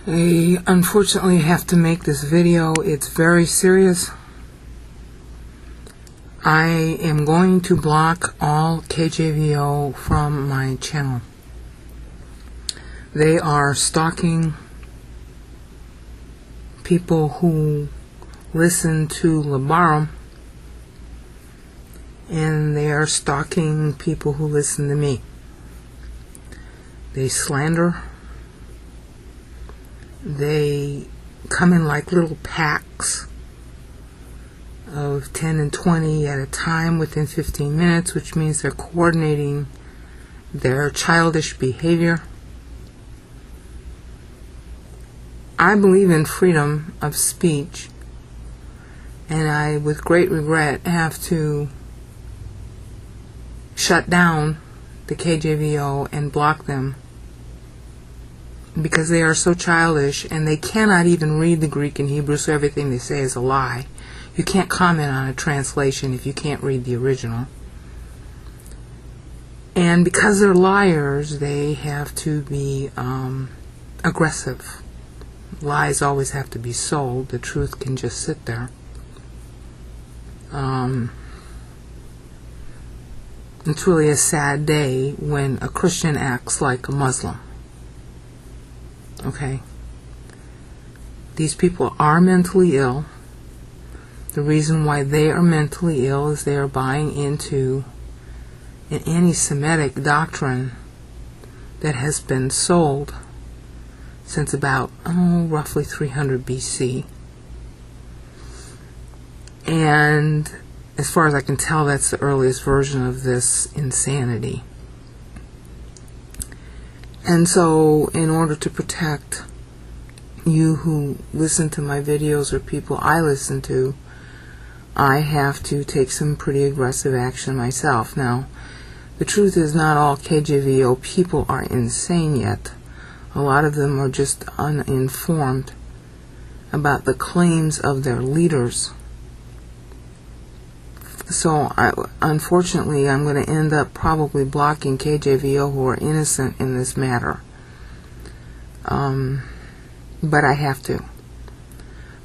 I unfortunately have to make this video. It's very serious. I am going to block all KJVO from my channel. They are stalking people who listen to Labarum, and they are stalking people who listen to me. They slander. They come in like little packs of 10 and 20 at a time within 15 minutes, which means they're coordinating their childish behavior. I believe in freedom of speech, and I, with great regret, have to shut down the KJVO and block them because they are so childish and they cannot even read the Greek and Hebrew, so everything they say is a lie. You can't comment on a translation if you can't read the original. And because they're liars, they have to be aggressive. Lies always have to be sold. The truth can just sit there. It's really a sad day when a Christian acts like a Muslim. Okay? These people are mentally ill. The reason why they are mentally ill is they are buying into an anti-Semitic doctrine that has been sold since about, roughly 300 BC. And as far as I can tell, that's the earliest version of this insanity. And so, in order to protect you who listen to my videos or people I listen to, I have to take some pretty aggressive action myself. Now, the truth is not all KJVO people are insane yet. A lot of them are just uninformed about the claims of their leaders. So, unfortunately, I'm going to end up probably blocking KJVO who are innocent in this matter. But I have to.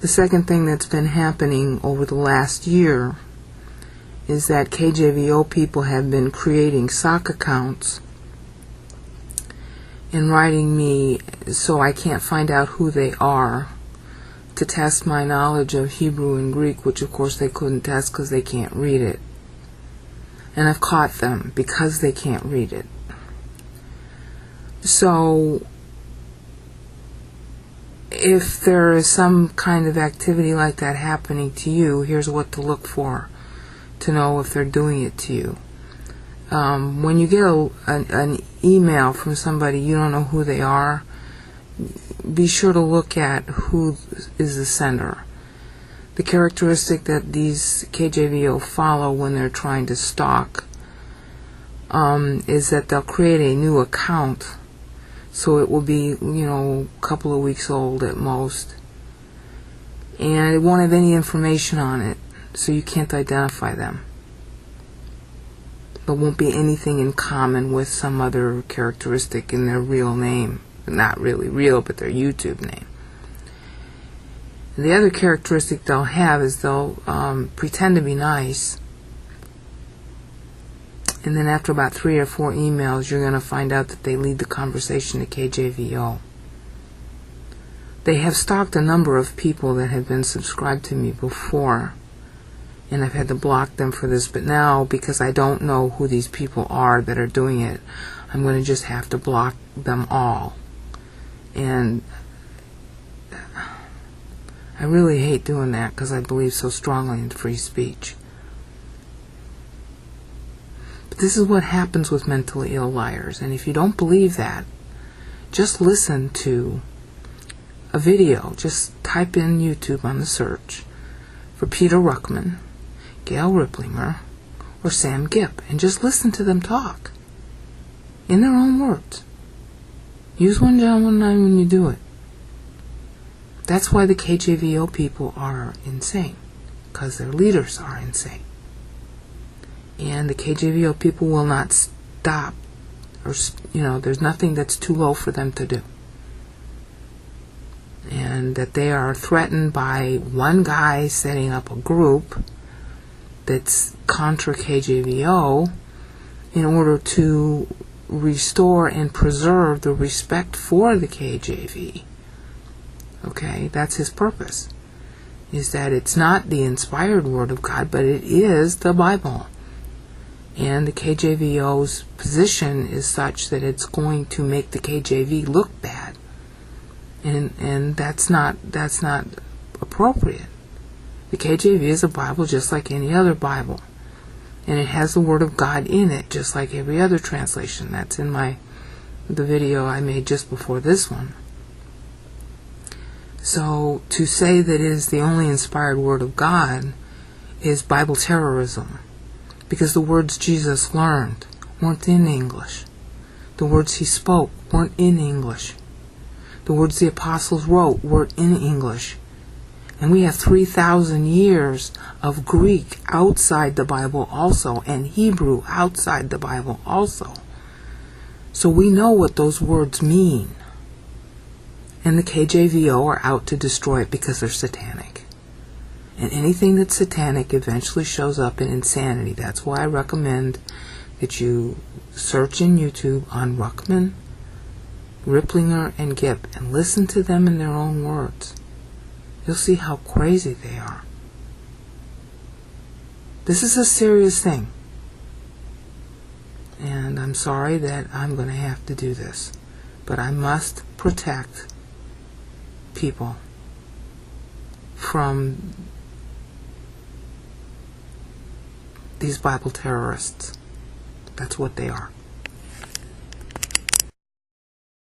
The second thing that's been happening over the last year is that KJVO people have been creating sock accounts and writing me so I can't find out who they are, to test my knowledge of Hebrew and Greek, which of course they couldn't test because they can't read it. And I've caught them because they can't read it. So, if there is some kind of activity like that happening to you, here's what to look for to know if they're doing it to you. When you get an email from somebody you don't know who they are, be sure to look at who is the sender. The characteristic that these KJVO follow when they're trying to stalk is that they'll create a new account, so it will be, a couple of weeks old at most, and it won't have any information on it, so you can't identify them. There won't be anything in common with some other characteristic in their real name. Not really real, but their YouTube name. The other characteristic they'll have is they'll pretend to be nice, and then after about 3 or 4 emails, you're going to find out that they lead the conversation to KJVO. They have stalked a number of people that have been subscribed to me before, and I've had to block them for this, but now, because I don't know who these people are that are doing it, I'm going to just have to block them all. And I really hate doing that because I believe so strongly in free speech. But this is what happens with mentally ill liars. And if you don't believe that, just listen to a video. Just type in YouTube on the search for Peter Ruckman, Gail Riplinger, or Sam Gipp, and just listen to them talk in their own words. Use 1 John 1:9 when you do it. That's why the KJVO people are insane, because their leaders are insane. And the KJVO people will not stop, or there's nothing that's too low for them to do. and that they are threatened by one guy setting up a group that's contra KJVO in order to restore and preserve the respect for the KJV. Okay, that's his purpose, is that it's not the inspired Word of God, but it is the Bible. And the KJVO's position is such that it's going to make the KJV look bad. And that's not appropriate. The KJV is a Bible just like any other Bible. And it has the Word of God in it, just like every other translation. That's in the video I made just before this one. So to say that it is the only inspired Word of God is Bible terrorism, because the words Jesus learned weren't in English. The words he spoke weren't in English. The words the apostles wrote were in English. And we have 3,000 years of Greek outside the Bible also, and Hebrew outside the Bible also. So we know what those words mean. And the KJVO are out to destroy it because they're satanic. And anything that's satanic eventually shows up in insanity. That's why I recommend that you search in YouTube on Ruckman, Riplinger, and Gipp, and listen to them in their own words. You'll see how crazy they are. This is a serious thing. And I'm sorry that I'm going to have to do this. But I must protect people from these Bible terrorists. That's what they are.